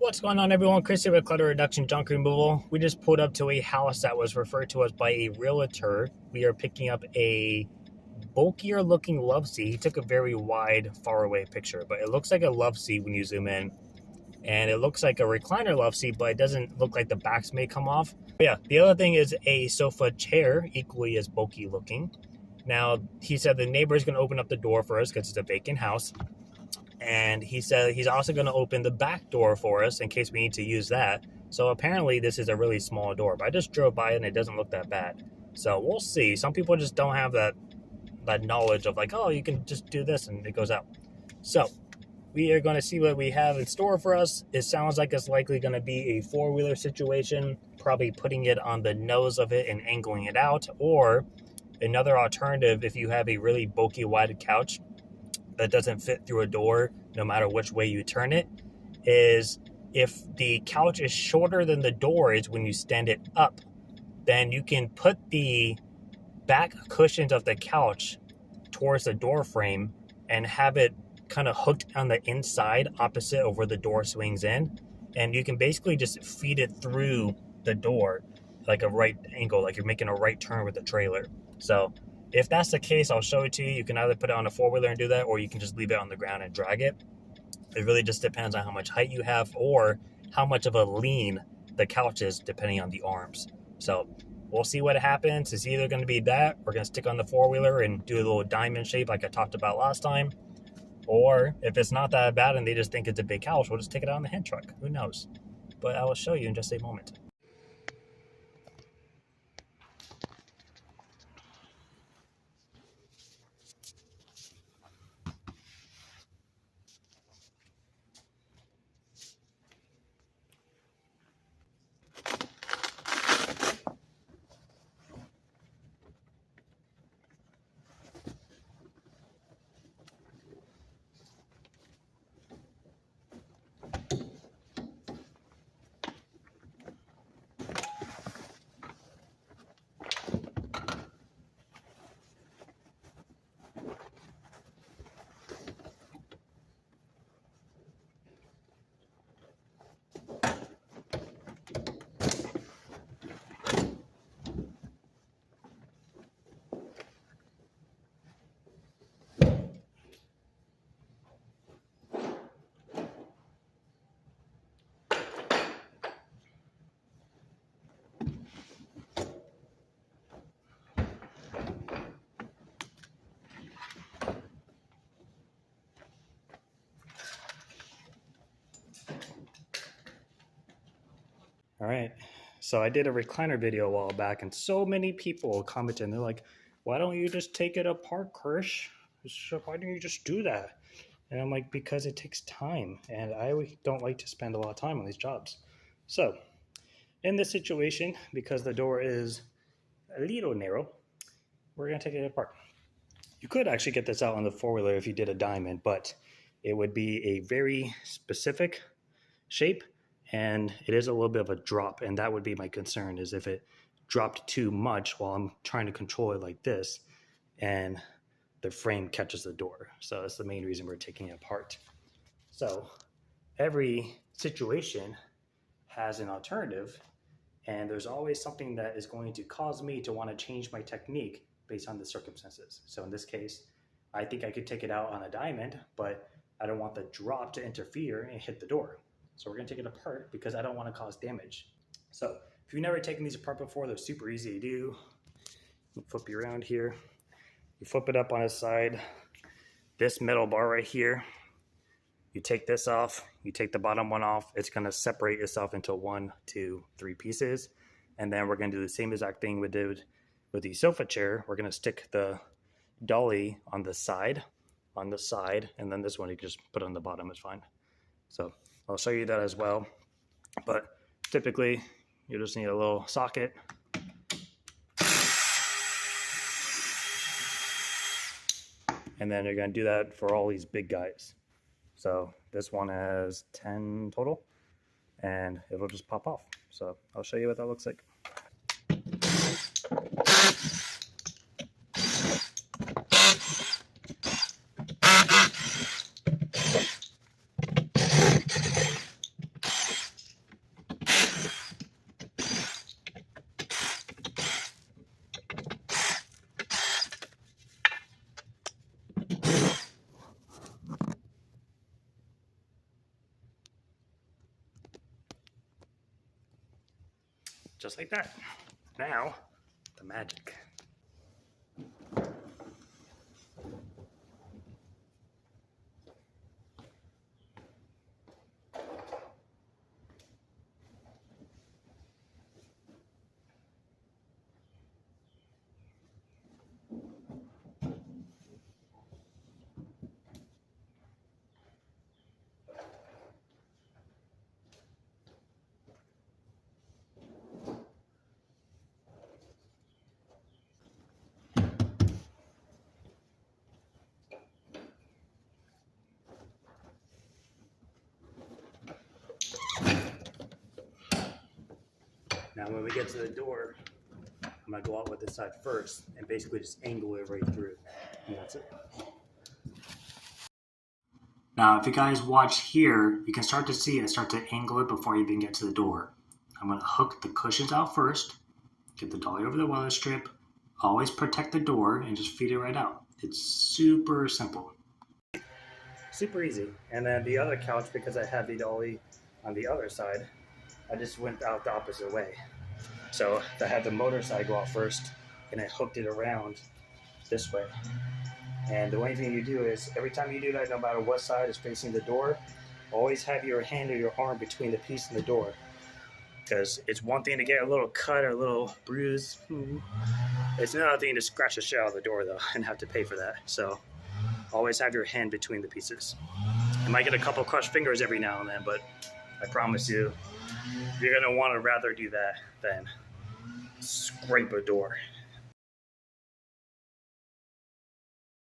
What's going on, everyone? Chris here with Clutter Reduction Junk Removal. We just pulled up to a house that was referred to us by a realtor. We are picking up a bulkier looking love seat. He took a very wide, far away picture, but it looks like a love seat when you zoom in. And it looks like a recliner love seat, but it doesn't look like the backs may come off. But yeah, the other thing is a sofa chair, equally as bulky looking. Now, he said the neighbor is going to open up the door for us because it's a vacant house. And he said he's also going to open the back door for us in case we need to use that. So apparently this is a really small door, but I just drove by it and it doesn't look that bad. So we'll see. Some people just don't have that knowledge of like, oh, you can just do this and it goes out. So we are going to see what we have in store for us. It sounds like it's likely going to be a four-wheeler situation, probably putting it on the nose of it and angling it out. Or another alternative, if you have a really bulky wide couch that doesn't fit through a door no matter which way you turn it, is if the couch is shorter than the door is when you stand it up, then you can put the back cushions of the couch towards the door frame and have it kind of hooked on the inside opposite of where the door swings in, and you can basically just feed it through the door like a right angle, like you're making a right turn with the trailer. So if that's the case, I'll show it to you. You can either put it on a four-wheeler and do that, or you can just leave it on the ground and drag it. It really just depends on how much height you have or how much of a lean the couch is, depending on the arms. So we'll see what happens. It's either going to be that, we're going to stick on the four-wheeler and do a little diamond shape like I talked about last time. Or if it's not that bad and they just think it's a big couch, we'll just take it out on the hand truck. Who knows? But I will show you in just a moment. All right, so I did a recliner video a while back, and so many people commented, and they're like, why don't you just take it apart, Kirsch? Why don't you just do that? And I'm like, because it takes time, and I don't like to spend a lot of time on these jobs. So in this situation, because the door is a little narrow, we're going to take it apart. You could actually get this out on the four-wheeler if you did a diamond, but it would be a very specific shape, and it is a little bit of a drop, and that would be my concern, is if it dropped too much while I'm trying to control it like this and the frame catches the door. So that's the main reason we're taking it apart. So every situation has an alternative, and there's always something that is going to cause me to want to change my technique based on the circumstances. So in this case, I think I could take it out on a diamond, but I don't want the drop to interfere and hit the door. So we're going to take it apart because I don't want to cause damage. So if you've never taken these apart before, they're super easy to do. Flip you around here. You flip it up on its side. This metal bar right here, you take this off, you take the bottom one off, it's going to separate itself into 1, 2, 3 pieces. And then we're going to do the same exact thing we did with the sofa chair. We're going to stick the dolly on the side, and then this one you can just put on the bottom, it's fine. So I'll show you that as well. But typically, you just need a little socket. And then you're going to do that for all these big guys. So this one has 10 total, and it'll just pop off. So I'll show you what that looks like. Just like that. Now, the magic. Now when we get to the door, I'm gonna go out with this side first and basically just angle it right through. And that's it. Now if you guys watch here, you can start to see I start to angle it before I even get to the door. I'm gonna hook the cushions out first, get the dolly over the weather strip, always protect the door and just feed it right out. It's super simple. Super easy. And then the other couch, because I had the dolly on the other side, I just went out the opposite way. So I had the motor side go out first, and I hooked it around this way. And the only thing you do is, every time you do that, no matter what side is facing the door, always have your hand or your arm between the piece and the door. Because it's one thing to get a little cut or a little bruise. It's another thing to scratch the shit out of the door, though, and have to pay for that. So always have your hand between the pieces. You might get a couple crushed fingers every now and then, but I promise you, you're going to want to rather do that than scrape a door.